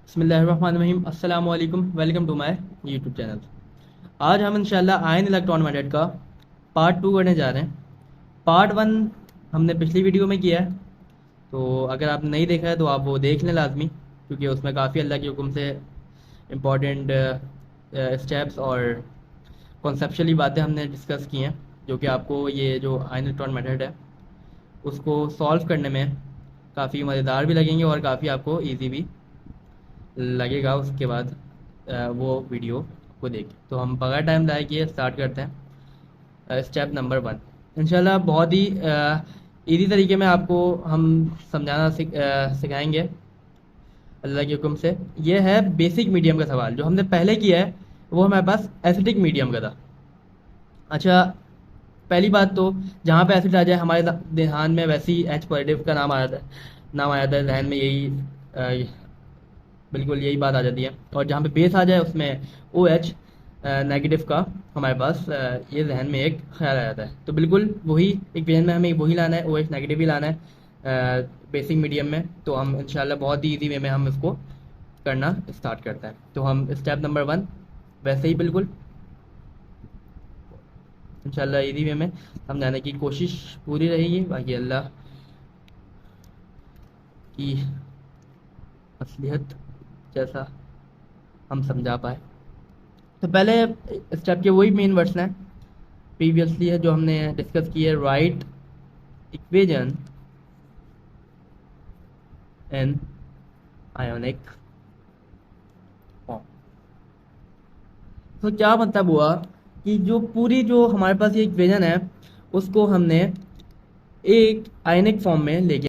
बिस्मिल्लाहिर्रहमानिर्रहीम अस्सलाम वालेकुम। Welcome to my YouTube channel. आज हम इंशाल्लाह आयन इलेक्ट्रॉन मेथड का पार्ट 2 करने जा रहे हैं। पार्ट 1 हमने पिछली वीडियो में किया है, तो अगर आपने नहीं देखा है तो आप वो देख लें लाजमी, क्योंकि उसमें काफ़ी अल्लाह के हुक्म से इम्पॉर्टेंट स्टेप्स और कॉन्सेप्चुअली बातें हमने डिस्कस की हैं, जो कि आपको ये जो आयन इलेक्ट्रॉन मेथड है उसको सॉल्व करने में काफ़ी मज़ेदार भी लगेंगे और काफ़ी आपको ईजी भी लगेगा। उसके बाद वो वीडियो को देख, तो हम बगैर टाइम ज़ाया किए स्टार्ट करते हैं। स्टेप नंबर 1 इंशाल्लाह बहुत ही इजी तरीके में आपको हम समझाना सिखाएंगे अल्लाह के हुक्म से। ये है बेसिक मीडियम का सवाल। जो हमने पहले किया है वो हमारे पास एसिडिक मीडियम का था। अच्छा, पहली बात तो जहाँ पे एसिड आ जाए हमारे ध्यान में वैसे ही एच पॉजिटिव का नाम आ जाता है जहन में, यही बिल्कुल यही बात आ जाती है। और जहाँ पे बेस आ जाए उसमें ओ एच नेगेटिव का हमारे पास ये जहन में एक ख्याल आ जाता है। तो बिल्कुल वही इक्वेशन में हमें वही लाना है, ओ एच नेगेटिव ही लाना है बेसिक मीडियम में। तो हम इंशाल्लाह बहुत ही ईजी वे में हम इसको करना स्टार्ट करते हैं। तो हम स्टेप नंबर 1 वैसे ही बिल्कुल इंशाल्लाह ईजी वे में समझाने की कोशिश पूरी रहेगी। बाकी अल्लाह की मसलिहत जैसा हम समझा पाए। तो पहले स्टेप के वही मेन वर्ड्स हैं प्रीवियसली है जो हमने डिस्कस किए। Right equation in ionic form. तो क्या मतलब हुआ कि जो पूरी जो हमारे पास ये इक्वेशन है उसको हमने एक आयनिक फॉर्म में लेके,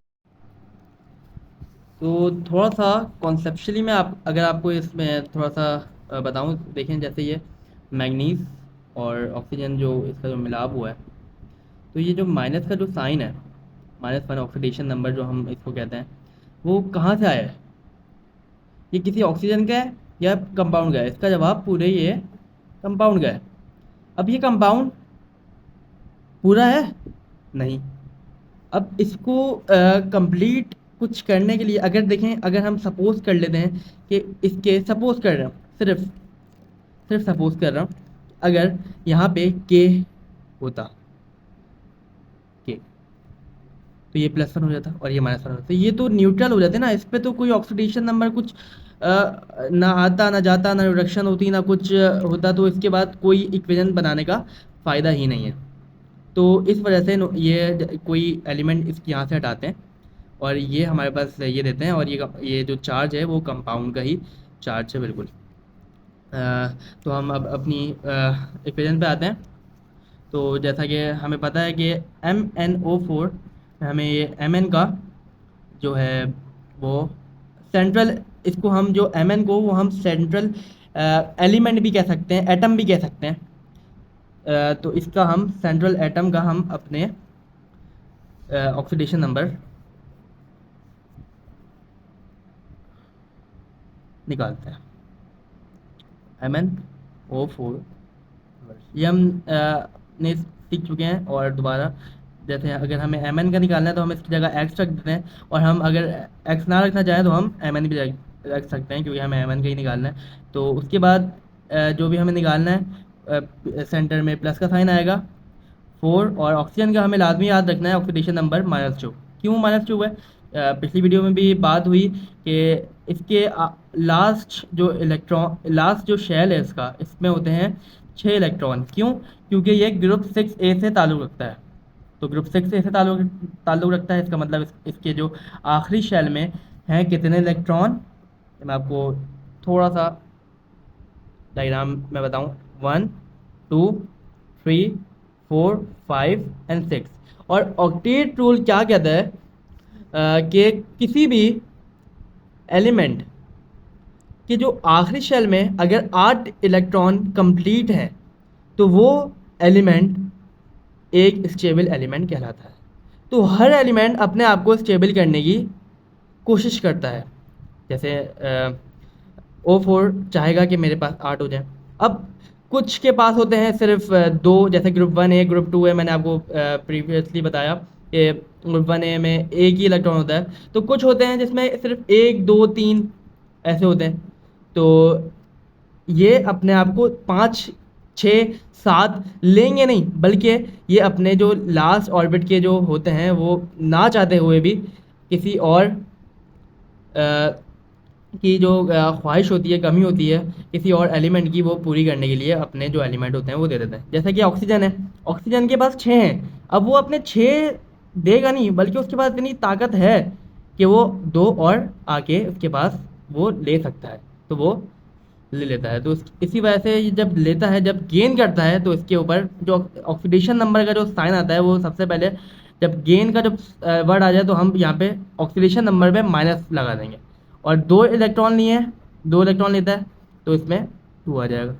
तो थोड़ा सा कॉन्सेप्चुअली मैं आप अगर आपको इसमें थोड़ा सा बताऊं, देखें जैसे ये मैग्नीज और ऑक्सीजन जो इसका जो मिलाप हुआ है, तो ये जो माइनस का जो साइन है, -1 ऑक्सीडेशन नंबर जो हम इसको कहते हैं, वो कहाँ से आया है? ये किसी ऑक्सीजन का है या कंपाउंड का है? इसका जवाब पूरे ये कंपाउंड का है। अब ये कंपाउंड पूरा है नहीं। अब इसको कंप्लीट कुछ करने के लिए अगर देखें, अगर हम सपोज कर लेते हैं कि इसके सपोज कर रहे हैं, सिर्फ सिर्फ सपोज कर रहा हूँ, अगर यहाँ पे के होता, के, तो ये +1 हो जाता और ये -1 हो जाता, तो ये तो न्यूट्रल हो जाते ना। इस पे तो कोई ऑक्सीडेशन नंबर कुछ ना आता ना जाता, ना रिडक्शन होती, ना कुछ होता, तो इसके बाद कोई इक्वेशन बनाने का फ़ायदा ही नहीं है। तो इस वजह से ये कोई एलिमेंट इसके यहाँ से हटाते हैं और ये हमारे पास ये देते हैं, और ये जो चार्ज है वो कंपाउंड का ही चार्ज है बिल्कुल। तो हम अब अपनी इक्वेशन पे आते हैं। तो जैसा कि हमें पता है कि MnO4, हमें ये Mn का जो है वो सेंट्रल, इसको हम जो Mn को वो हम सेंट्रल एलिमेंट भी कह सकते हैं, एटम भी कह सकते हैं। तो इसका हम सेंट्रल एटम का हम अपने ऑक्सीडेशन नंबर निकालते हैं। MnO4 ये हम ने सीख चुके हैं। और दोबारा जैसे अगर हमें Mn का निकालना है तो हम इसकी जगह X रख देते हैं, और हम अगर X ना रखना चाहें तो हम Mn भी रख सकते हैं, क्योंकि हमें Mn का ही निकालना है। तो उसके बाद जो भी हमें निकालना है सेंटर में प्लस का साइन आएगा 4, और ऑक्सीजन का हमें लाजमी याद रखना है ऑक्सीडेशन नंबर -2। क्यों -2 है? पिछली वीडियो में भी बात हुई कि इसके लास्ट जो शेल है इसका, इसमें होते हैं 6 इलेक्ट्रॉन। क्यों? क्योंकि ये ग्रुप 6A से ताल्लुक़ रखता है। तो ग्रुप 6A से ताल्लुक़ रखता है, इसका मतलब इसके जो आखिरी शेल में हैं कितने इलेक्ट्रॉन, मैं आपको थोड़ा सा डायग्राम में बताऊं। 1 2 3 4 5 एंड 6। और ऑक्टेट रूल क्या कहता है कि किसी भी एलिमेंट के जो आखिरी शेल में अगर 8 इलेक्ट्रॉन कंप्लीट हैं तो वो एलिमेंट एक स्टेबल एलिमेंट कहलाता है। तो हर एलिमेंट अपने आप को स्टेबल करने की कोशिश करता है। जैसे O4 चाहेगा कि मेरे पास 8 हो जाए। अब कुछ के पास होते हैं सिर्फ 2, जैसे ग्रुप 1A ग्रुप 2A, मैंने आपको प्रीवियसली बताया कि ग्रुप 1A में एक ही इलेक्ट्रॉन होता है। तो कुछ होते हैं जिसमें सिर्फ 1 2 3 ऐसे होते हैं। तो ये अपने आप को 5, 6, 7 लेंगे नहीं, बल्कि ये अपने जो लास्ट ऑर्बिट के जो होते हैं वो ना चाहते हुए भी किसी और की जो ख्वाहिश होती है, कमी होती है किसी और एलिमेंट की, वो पूरी करने के लिए अपने जो एलिमेंट होते हैं वो दे देते हैं। जैसा कि ऑक्सीजन है, ऑक्सीजन के पास 6 हैं। अब वो अपने 6 देगा नहीं, बल्कि उसके पास इतनी ताकत है कि वो 2 और आके उसके पास वो ले सकता है, तो वो ले लेता है। तो इसी वजह से ये जब लेता है, जब गेन करता है, तो इसके ऊपर जो ऑक्सीडेशन नंबर का जो साइन आता है वो सबसे पहले, जब गेन का जब वर्ड आ जाए तो हम यहाँ पे ऑक्सीडेशन नंबर पे माइनस लगा देंगे। और 2 इलेक्ट्रॉन लिए हैं, 2 इलेक्ट्रॉन लेता है तो इसमें 2 आ जाएगा।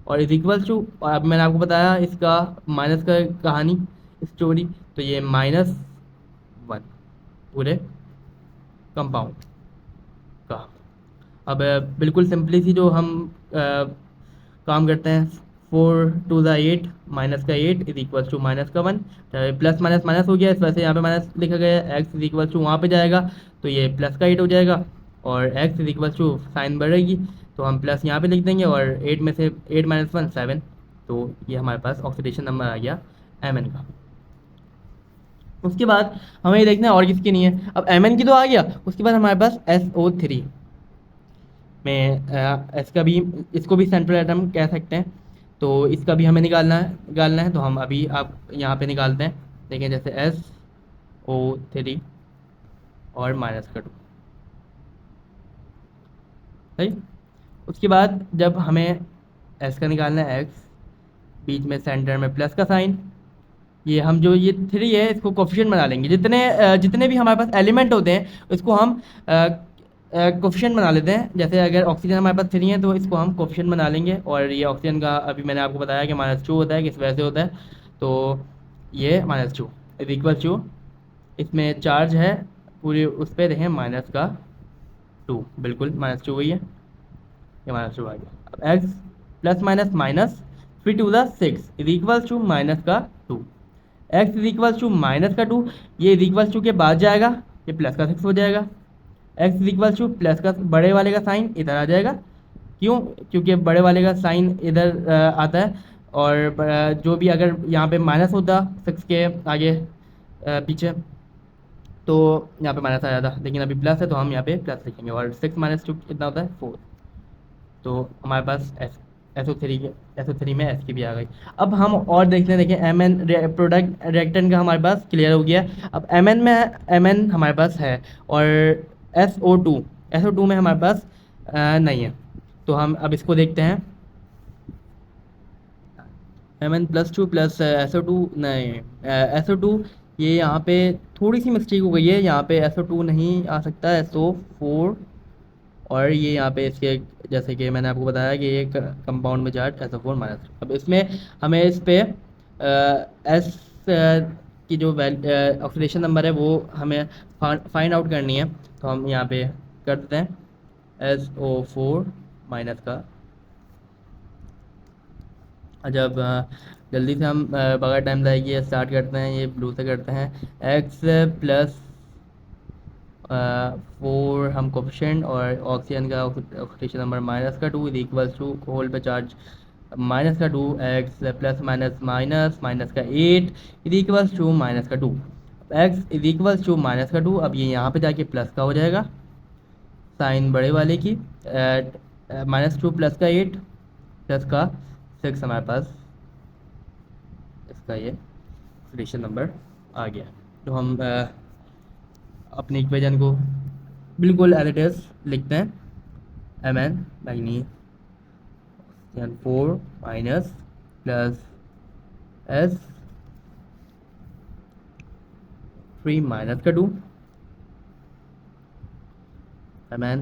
और इज इक्वल्स टू, और अब मैंने आपको बताया इसका माइनस का कहानी, स्टोरी, तो ये -1 पूरे कंपाउंड का। अब बिल्कुल सिंपली सी जो हम काम करते हैं, 4 × 8 माइनस का 8 इज इक्वल टू माइनस का 1। प्लस माइनस माइनस हो गया, इस वजह से यहाँ पे माइनस लिखा गया है। एक्स इज इक्वल टू वहाँ पे जाएगा तो ये प्लस का 8 हो जाएगा, और x is equal to sign बढ़ेगी तो हम प्लस यहाँ पे लिख देंगे, और 8 में से 8 - 1 7। तो ये हमारे पास ऑक्सीडेशन नंबर आ गया Mn का। उसके बाद हमें ये देखना है और किसकी नहीं है। अब Mn की तो आ गया, उसके बाद हमारे पास SO3 में इसका भी, इसको भी सेंट्रल एटम कह सकते हैं। तो इसका भी हमें निकालना है। तो हम अभी आप यहाँ पे निकालते हैं। देखें जैसे SO3 और -2, सही। उसके बाद जब हमें S का निकालना है, X बीच में सेंटर में प्लस का साइन, ये हम जो ये 3 है इसको कोफिशिएंट बना लेंगे। जितने भी हमारे पास एलिमेंट होते हैं इसको हम कोफिशिएंट बना लेते हैं। जैसे अगर ऑक्सीजन हमारे पास 3 है तो इसको हम कोफिशिएंट बना लेंगे। और ये ऑक्सीजन का अभी मैंने आपको बताया कि -2 होता है, किस वजह से होता है, तो ये -2 इज इक्वल टू, इसमें चार्ज है पूरी उस पर, देखें -2, बिल्कुल -2 वही है, ये -2 आ गया। अब x plus minus minus 3 × 6 is equal to -2। X is equal to -2, ये इज इक्वल टू के बाद जाएगा, ये प्लस का 6 हो जाएगा। X is equal two plus का बड़े वाले का साइन इधर आ जाएगा, क्यों, क्योंकि बड़े वाले का साइन इधर आता है। और जो भी अगर यहाँ पे माइनस होता 6 के आगे पीछे, तो यहाँ पे माइनस आ जाता, लेकिन अभी प्लस है तो हम यहाँ पे प्लस लिखेंगे। और 6 - 2 कितना होता है, 4। तो हमारे पास SO3 में एस की भी आ गई। अब हम और देखते हैं, देखें Mn प्रोडक्ट रिएक्टेंट का हमारे पास क्लियर हो गया। अब Mn हमारे पास है, और SO2 में हमारे पास नहीं है। तो हम अब इसको देखते हैं, Mn+2 प्लस SO2 नहीं, SO2, ये यहाँ पे थोड़ी सी मिस्टेक हो गई है, यहाँ पे SO2 नहीं आ सकता, SO4। और ये यहाँ पे इसके, जैसे कि मैंने आपको बताया कि एक कंपाउंड में चार्ज SO4-। अब इसमें हमें इस पे एस की जो ऑक्सीडेशन नंबर है वो हमें फाइंड आउट करनी है। तो हम यहाँ पे कर देते हैं SO4- का। जब जल्दी से हम बगैर टाइम लाएगी स्टार्ट करते हैं, ये ब्लू से करते हैं। X + 4 हम कोफिशिएंट, और ऑक्सीजन का oxidation number -2 is equal to whole पे charge -2, x plus minus minus minus का 8 is equal to -2, x is equal to -2। अब ये यहाँ पे जाके प्लस का हो जाएगा, साइन बड़े वाले की, -2 प्लस का 8 प्लस का 6 हमारे पास इसका ये ऑक्सीडेशन नंबर आ गया। तो हम अपनी इक्वेशन को बिल्कुल एज इट इज लिखते हैं। Mn manganese 4 minus plus S3-2 Mn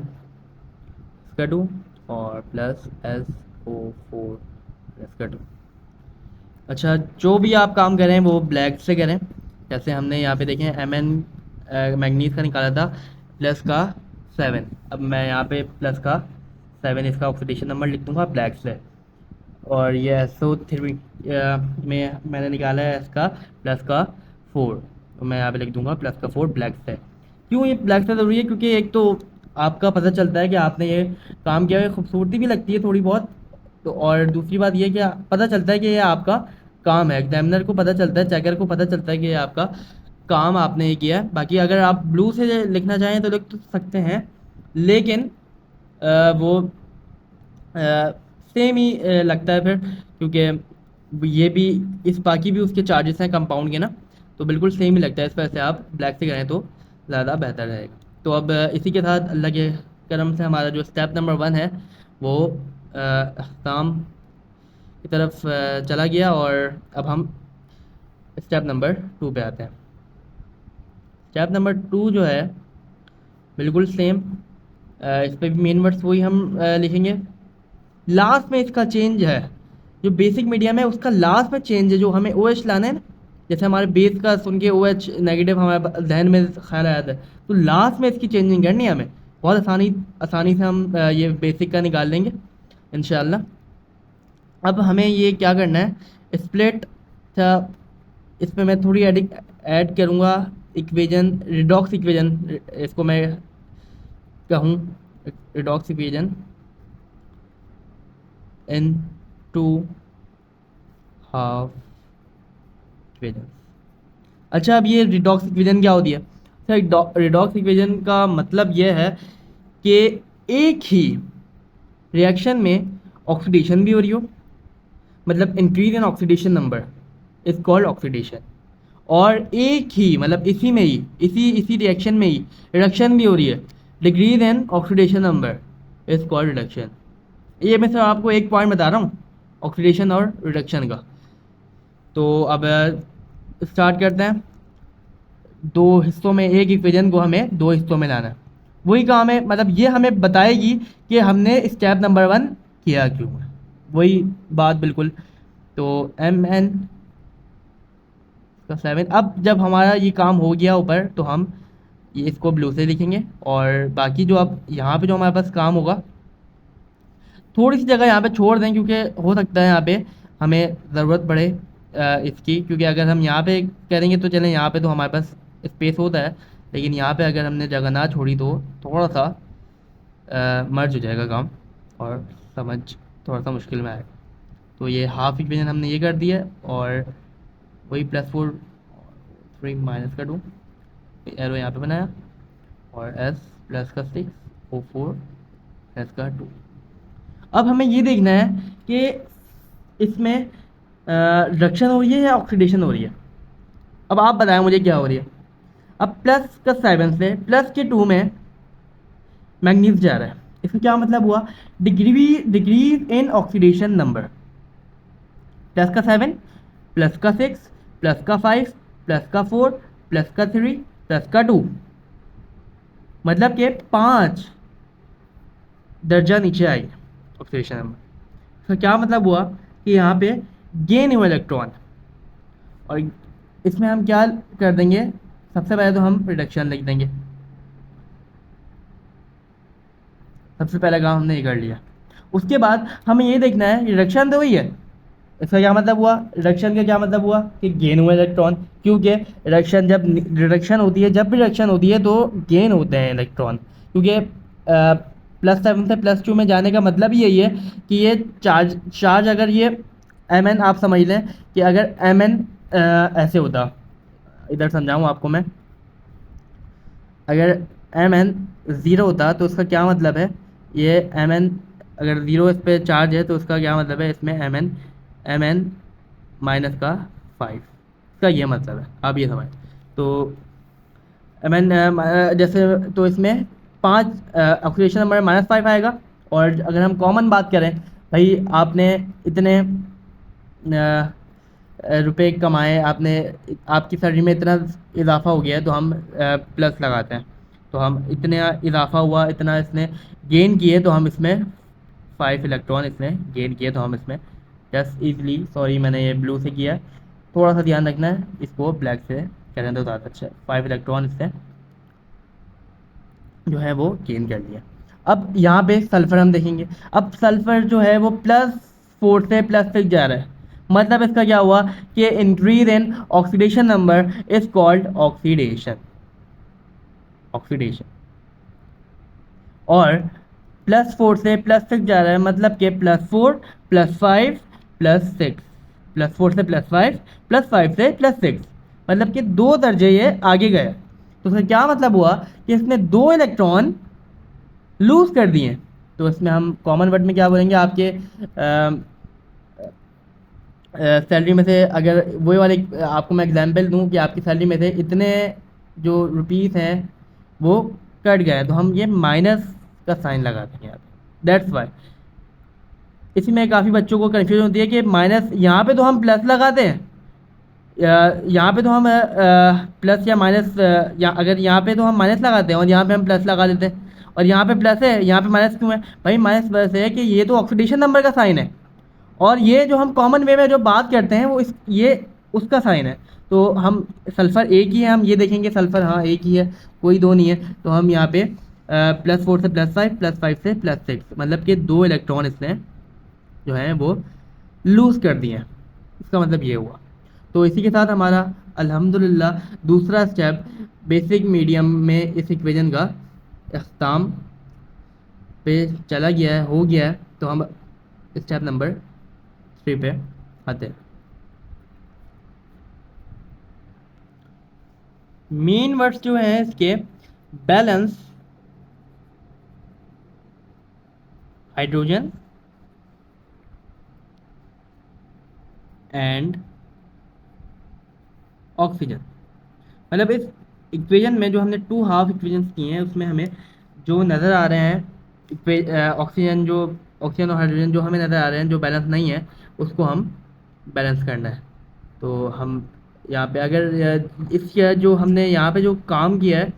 का 2 और प्लस SO4-2। अच्छा, जो भी आप काम करें वो ब्लैक से करें। जैसे हमने यहाँ पे देखें Mn मैग्नीज का निकाला था +7। अब मैं यहाँ पे +7 इसका ऑक्सीडेशन नंबर लिख दूंगा ब्लैक से। और ये SO3 में मैंने निकाला है इसका +4, तो मैं यहाँ पे लिख दूंगा +4 ब्लैक से। क्यों ये ब्लैक से ज़रूरी है, क्योंकि एक तो आपका पता चलता है कि आपने ये काम किया है, खूबसूरती भी लगती है थोड़ी बहुत। तो और दूसरी बात ये कि पता चलता है कि ये आपका काम है, एग्जामिनर को पता चलता है, चेकर को पता चलता है कि ये आपका काम आपने ये किया है। बाकी अगर आप ब्लू से लिखना चाहें तो लिख तो सकते हैं, लेकिन वो सेम ही लगता है फिर, क्योंकि ये भी इस बाकी भी उसके चार्जेस हैं कंपाउंड के ना, तो बिल्कुल सेम ही लगता है। इस वजह से आप ब्लैक से करें तो ज़्यादा बेहतर रहेगा। तो अब इसी के साथ अल्लाह के करम से हमारा जो स्टेप नंबर 1 है वो अख्ताम की तरफ चला गया, और अब हम स्टेप नंबर 2 पे आते हैं। स्टेप नंबर 2 जो है बिल्कुल सेम, इस पर भी मेन वर्ड्स वही हम लिखेंगे। लास्ट में इसका चेंज है, जो बेसिक मीडियम है उसका लास्ट में चेंज है, जो हमें ओ एच लाना है ना, जैसे हमारे बेस का सुन के ओ एच नेगेटिव हमारे जहन में ख्याल आया था, तो लास्ट में इसकी चेंजिंग करनी है हमें। बहुत आसानी से हम ये बेसिक का निकाल लेंगे इंशाल्लाह। अब हमें ये क्या करना है, स्प्लिट था, इसमें मैं थोड़ी ऐड करूँगा इक्वेजन, रिडॉक्स इक्वेजन इसको मैं कहूँ, redox equation into half equation. अच्छा, अब ये रिडॉक्स इक्वेजन क्या होती है? सर, रिडॉक्स इक्वेजन का मतलब यह है कि एक ही रिएक्शन में ऑक्सीडेशन भी हो रही हो, मतलब increase in oxidation number is called oxidation, और एक ही मतलब इसी में ही इसी रिएक्शन में ही रिडक्शन भी हो रही है, decrease in oxidation number is called reduction. ये मैं सर आपको एक पॉइंट बता रहा हूँ ऑक्सीडेशन और रिडक्शन का। तो अब स्टार्ट करते हैं। दो हिस्सों में, एक इक्वेशन को हमें दो हिस्सों में लाना है, वही काम है, मतलब ये हमें बताएगी कि हमने स्टेप नंबर 1 किया क्यों है, वही बात बिल्कुल। तो एम एन का 7, अब जब हमारा ये काम हो गया ऊपर, तो हम ये इसको ब्लू से लिखेंगे, और बाकी जो अब यहाँ पे जो हमारे पास काम होगा, थोड़ी सी जगह यहाँ पे छोड़ दें, क्योंकि हो सकता है यहाँ पे हमें ज़रूरत पड़े इसकी, क्योंकि अगर हम यहाँ पे करेंगे तो चलें, यहाँ पे तो हमारे पास स्पेस होता है, लेकिन यहाँ पे अगर हमने जगह ना छोड़ी तो थोड़ा सा मर्ज हो जाएगा काम, और समझ थोड़ा सा मुश्किल में आएगा। तो ये हाफ इक्वेशन हमने ये कर दिया, और वही +4 3 माइनस का 2 एरो यहाँ पे बनाया, और s प्लस का 6 ओ 4 एस का 2। अब हमें ये देखना है कि इसमें रिडक्शन हो रही है या ऑक्सीडेशन हो रही है। अब आप बताएं मुझे क्या हो रही है। अब प्लस का 7 से प्लस के 2 में मैग्नीज जा रहा है, इसका क्या मतलब हुआ, decrease in oxidation number. Plus का 7 प्लस का 6 प्लस का 5 प्लस का 4 प्लस का 3 प्लस का 2, मतलब कि 5 दर्जा नीचे आई ऑक्सीडेशन नंबर। इसका क्या मतलब हुआ कि यहाँ पे गेन हुआ इलेक्ट्रॉन, और इसमें हम क्या कर देंगे, सबसे पहले तो हम रिडक्शन लिख देंगे। सबसे पहला काम हमने ये कर लिया। उसके बाद हमें ये देखना है रिडक्शन तो वही है, इसका क्या मतलब हुआ, रिडक्शन का क्या मतलब हुआ कि गेन हुआ इलेक्ट्रॉन, क्योंकि रिडक्शन होती है, जब भी रिडक्शन होती है तो गेन होते हैं इलेक्ट्रॉन, क्योंकि +7 से +2 में जाने का मतलब ही यही है कि ये चार्ज अगर ये mn आप समझ लें कि अगर mn ऐसे होता, इधर समझाऊँ आपको मैं, अगर mn 0 होता तो इसका क्या मतलब है, ये mn अगर 0 इस पर चार्ज है तो इसका क्या मतलब है, इसमें mn माइनस का 5, इसका ये मतलब है, आप ये समझ। तो mn जैसे, तो इसमें 5 ऑक्सीडेशन नंबर -5 आएगा, और अगर हम कॉमन बात करें, भाई आपने इतने रुपए कमाए, आपने आपकी सैलरी में इतना इजाफा हो गया है, तो हम प्लस लगाते हैं, तो हम इतने इजाफा हुआ, इतना इसने गेन किए, तो हम इसमें 5 इलेक्ट्रॉन इसने गेन किए, तो हम इसमें जस्ट ईजली, सॉरी मैंने ये ब्लू से किया है, थोड़ा सा ध्यान रखना है, इसको ब्लैक से करें तो ज़्यादा अच्छा है। 5 इलेक्ट्रॉन इससे जो है वो गेन कर लिया। अब यहाँ पे सल्फ़र हम देखेंगे। अब सल्फ़र जो है वो +4 से +6 जा रहा है, मतलब इसका क्या हुआ कि increase in oxidation number is called oxidation. और +4 से +6 जा रहा है, मतलब कि +4 +5 +6, +4 से +5 +5 से +6, मतलब कि 2 दर्जे ये आगे गया। तो उसका क्या मतलब हुआ कि इसने 2 इलेक्ट्रॉन लूज कर दिए। तो इसमें हम कॉमन वर्ड में क्या बोलेंगे, आपके सैलरी में से, अगर वही वाले आपको मैं एग्जांपल दूं कि आपकी सैलरी में से इतने जो रुपीस हैं वो कट गए, तो हम ये माइनस का साइन लगा देंगे यहाँ पे। दैट्स वाई इसी में काफ़ी बच्चों को कन्फ्यूजन होती है कि माइनस यहाँ पे तो हम प्लस लगाते हैं, यहाँ पे तो हम प्लस या माइनस, या अगर यहाँ पे तो हम माइनस लगाते हैं और यहाँ पे हम प्लस लगा देते हैं, और यहाँ पे प्लस है यहाँ पे माइनस क्यों है भाई? माइनस वजह से है कि ये तो ऑक्सीडेशन नंबर का साइन है, और ये जो हम कॉमन वे में जो बात करते हैं वो ये उसका साइन है। तो हम सल्फ़र एक ही है, हम ये देखेंगे सल्फ़र हाँ एक ही है, कोई दो नहीं है। तो हम यहाँ पे +4 से +5 +5 से +6, मतलब कि 2 इलेक्ट्रॉन इसने जो है वो लूज़ कर दिए हैं। इसका मतलब ये हुआ। तो इसी के साथ हमारा अल्हम्दुलिल्लाह दूसरा स्टेप बेसिक मीडियम में इस इक्वेशन का अख्ताम पे चला गया है, हो गया है। तो हम स्टेप नंबर 3 पे आते हैं। मेन वर्ड्स जो हैं इसके बैलेंस, हाइड्रोजन एंड ऑक्सीजन। मतलब इस इक्वेशन में जो हमने 2 हाफ इक्वेशंस किए हैं उसमें हमें जो नज़र आ रहे हैं ऑक्सीजन और हाइड्रोजन जो हमें नज़र आ रहे हैं जो बैलेंस नहीं है उसको हम बैलेंस करना है। तो हम यहाँ पे अगर इसका जो हमने यहाँ पे जो काम किया है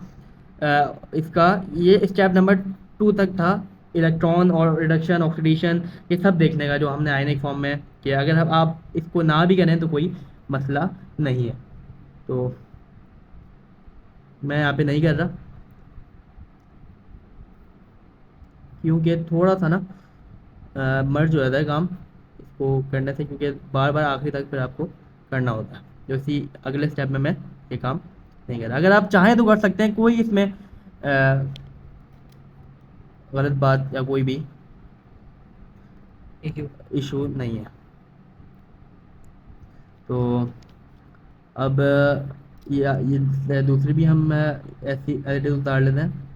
इसका ये स्टेप नंबर 2 तक था, इलेक्ट्रॉन और रिडक्शन ऑक्सीडेशन ये सब देखने का जो हमने आयनिक फॉर्म में किया। अगर आप इसको ना भी करें तो कोई मसला नहीं है। तो मैं यहाँ पे नहीं कर रहा क्योंकि थोड़ा सा ना मर्ज हो जाता है काम इसको करने से, क्योंकि बार बार आखिरी तक फिर आपको करना होता है। जो इसी अगले स्टेप में मैं ये काम नहीं कर रहा। अगर आप चाहें तो कर सकते हैं, कोई इसमें गलत बात या कोई भी इशू नहीं है। तो अब ये दूसरी भी हम ऐसी एडिटिव उतार लेते हैं।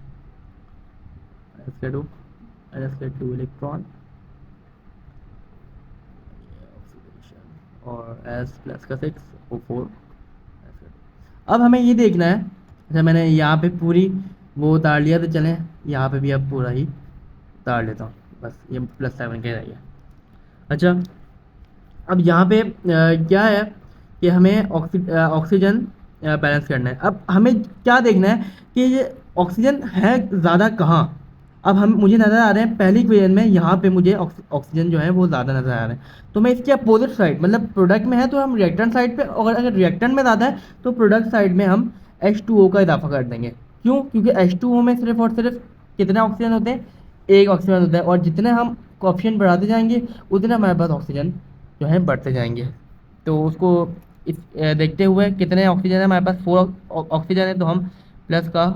sk2 इलेक्ट्रॉन और S+6O4। अब हमें ये देखना है, अच्छा मैंने यहाँ पे पूरी वो उतार लिया, तो चलें यहाँ पे भी अब पूरा ही उतार लेता हूँ, बस ये +7 के रह गया। अच्छा अब यहाँ पे क्या है कि हमें ऑक्सीजन बैलेंस करना है। अब हमें क्या देखना है कि ये ऑक्सीजन है ज़्यादा कहाँ। अब मुझे नज़र आ रहे हैं पहली इक्वेशन में यहाँ पे मुझे ऑक्सीजन जो है वो ज़्यादा नज़र आ रहे हैं। तो मैं इसके अपोजिट साइड, मतलब प्रोडक्ट में है तो हम रिएक्टेंट साइड पे, और अगर रिएक्टेंट में ज़्यादा है तो प्रोडक्ट साइड में हम H2O का इजाफा कर देंगे। क्यों? क्योंकि H2O में सिर्फ और सिर्फ कितने ऑक्सीजन होते हैं? एक ऑक्सीजन होता है, और जितने हम कोएफिशिएंट बढ़ाते जाएंगे उतने हमारे पास ऑक्सीजन जो है बढ़ते जाएंगे। तो उसको देखते हुए कितने ऑक्सीजन है हमारे पास? 4 ऑक्सीजन है, तो हम प्लस का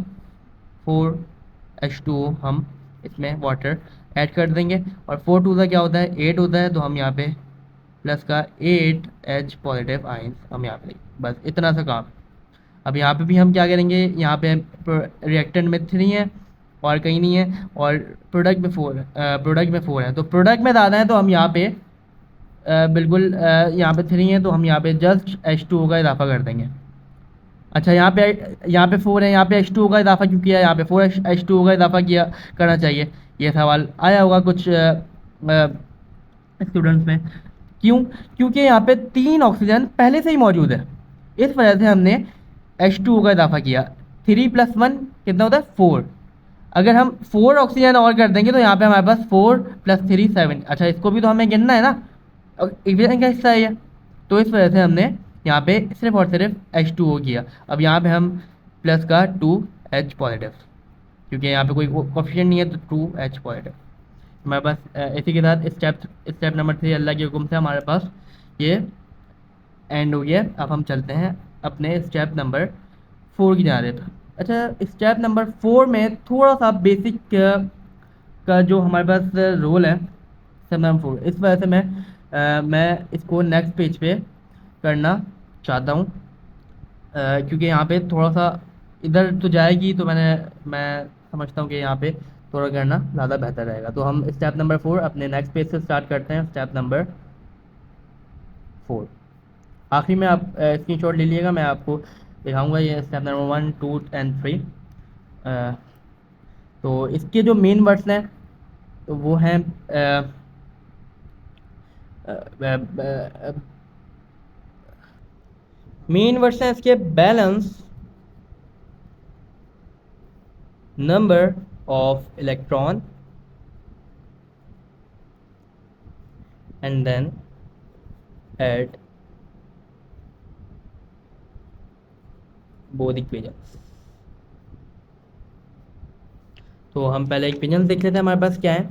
4H2O हम इसमें वाटर ऐड कर देंगे, और 4 2 का क्या होता है? 8 होता है, तो हम यहाँ पे प्लस का 8H पॉजिटिव आयंस हम यहाँ पे, बस इतना सा काम। अब यहाँ पे भी हम क्या करेंगे, यहाँ पे रिएक्टेंट में 3 है और कहीं नहीं है, और प्रोडक्ट में 4 है। तो प्रोडक्ट में ज़्यादा है तो हम यहाँ पे बिल्कुल यहाँ पे 3 है तो हम यहाँ पे जस्ट H2O का इजाफा कर देंगे। अच्छा यहाँ पे 4 है, यहाँ पे H2O का इजाफा क्यों किया? यहाँ पे 4H2O का इजाफा किया करना चाहिए, ये सवाल आया होगा कुछ स्टूडेंट्स में। क्यों? क्योंकि यहाँ पे 3 ऑक्सीजन पहले से ही मौजूद है, इस वजह से हमने H2O का इजाफा किया। 3 + 1 कितना होता है? 4। अगर हम 4 ऑक्सीजन और कर देंगे तो यहाँ पे हमारे पास 4 + 3 7। अच्छा इसको भी तो हमें गिनना है ना, इक्वेशन का हिस्सा है ये। तो इस वजह से हमने यहाँ पे सिर्फ और सिर्फ H2O किया। अब यहाँ पे हम प्लस का 2H पॉजिटिव, क्योंकि यहाँ पे कोई कोएफिशिएंट नहीं है तो 2H पॉजिटिव हमारे पास। इसी के साथ स्टेप नंबर 3 अल्लाह के हुक्म से हमारे पास ये एंड हो गया। अब हम चलते हैं अपने स्टेप नंबर 4 की जानिब। अच्छा स्टेप नंबर 4 में थोड़ा सा बेसिक का जो हमारे पास रोल है स्टेप नंबर 4, इस वजह से मैं इसको नेक्स्ट पेज पे करना चाहता हूँ, क्योंकि यहाँ पे थोड़ा सा इधर तो जाएगी, तो मैं समझता हूँ कि यहाँ पे थोड़ा करना ज़्यादा बेहतर रहेगा। तो हम स्टेप नंबर 4 अपने नेक्स्ट पेज से स्टार्ट करते हैं। स्टेप नंबर 4 आखिरी में आप स्क्रीनशॉट ले लीजिएगा, मैं आपको दिखाऊंगा ये स्टेप नंबर 1, 2 एंड 3। तो इसके जो मेन वर्ड्स हैं तो वो हैं मेन वर्ड्स हैं इसके balance number of electron and then at both equations. तो हम पहले इक्वेशंस देख लेते हैं हमारे पास क्या है।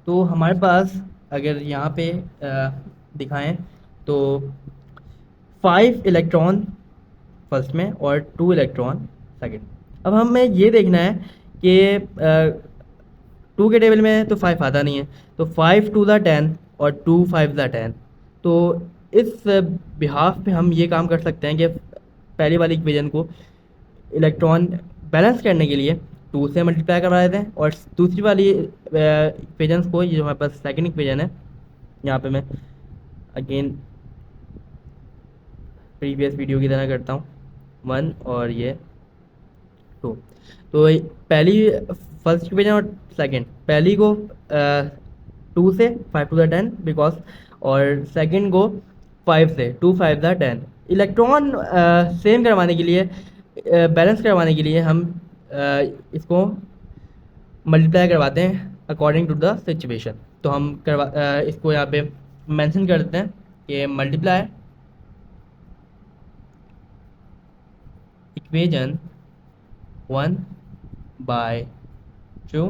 तो हमारे पास अगर यहाँ पे दिखाएं तो 5 इलेक्ट्रॉन फर्स्ट में और 2 इलेक्ट्रॉन सेकंड। अब हमें ये देखना है कि 2 के टेबल में तो 5 आता नहीं है, तो 5 2 ज़ा 10 और 2 5 ज़ा 10। तो इस बिहाफ पे हम ये काम कर सकते हैं कि पहली वाली इक्वेशन को इलेक्ट्रॉन बैलेंस करने के लिए 2 से मल्टीप्लाई करवा देते हैं, और दूसरी वाली इक्वेशंस को, ये जो हमारे पास सेकंड इक्वेशन है, यहाँ पे मैं अगेन प्रीवियस वीडियो की तरह करता हूँ 1 और ये 2। तो पहली फर्स्ट इक्वेशन और सेकंड, पहली को 2 से 5 टू द 10 बिकॉज, और सेकंड को 5 से 2 5 द 10। इलेक्ट्रॉन सेम करवाने के लिए, बैलेंस करवाने के लिए हम इसको मल्टीप्लाई करवाते हैं अकॉर्डिंग टू द सिचुएशन। तो हम इसको यहाँ पे मेंशन कर देते हैं कि मल्टीप्लाई इक्वेशन 1 बाय 2